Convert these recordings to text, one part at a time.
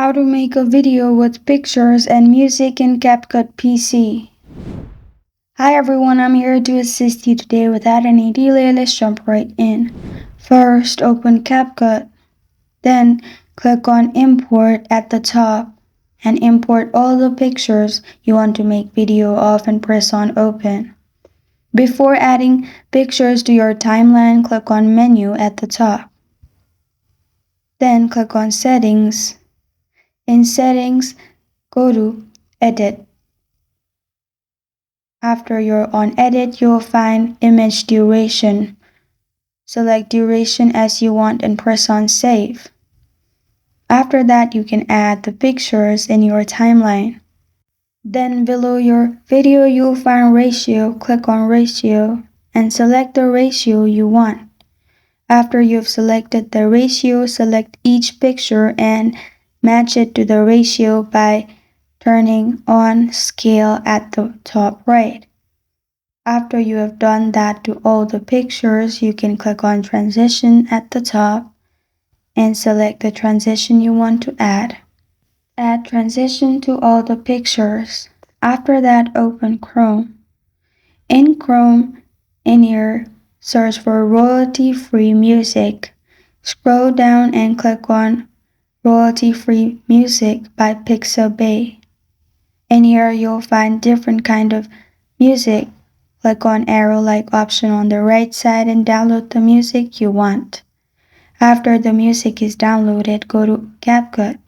How to make a video with pictures and music in CapCut PC. Hi everyone, I'm here to assist you today. Without any delay, let's jump right in. First, open CapCut. Then, click on Import at the top and import all the pictures you want to make video of and press on Open. Before adding pictures to your timeline, click on Menu at the top. Then click on Settings. In Settings, go to Edit. After you're on Edit, you'll find Image Duration. Select duration as you want and press on Save. After that, you can add the pictures in your timeline. Then below your video, you'll find Ratio. Click on Ratio and select the ratio you want. After you've selected the ratio, select each picture and match it to the ratio by turning on Scale at the top right. After you have done that to all the pictures, you can click on Transition at the top and select the transition you want to add. Add transition to all the pictures. After that, open Chrome. In Chrome, in here, search for royalty-free music. Scroll down and click on Royalty-free music by Pixabay. In here, you'll find different kind of music. Click on arrow-like option on the right side and download the music you want. After the music is downloaded, go to CapCut.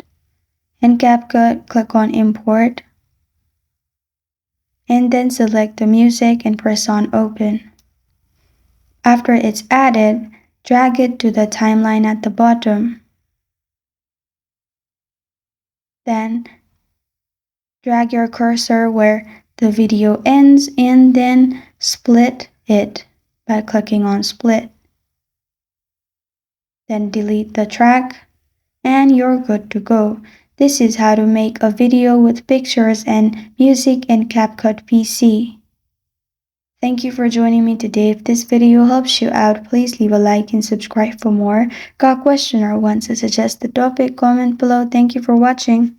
In CapCut, click on Import. And then select the music and press on Open. After it's added, drag it to the timeline at the bottom. Then, drag your cursor where the video ends and then split it by clicking on Split. Then delete the track and you're good to go. This is how to make a video with pictures and music in CapCut PC. Thank you for joining me today. If this video helps you out, please leave a like and subscribe for more. Got a question or want to suggest the topic? Comment below. Thank you for watching.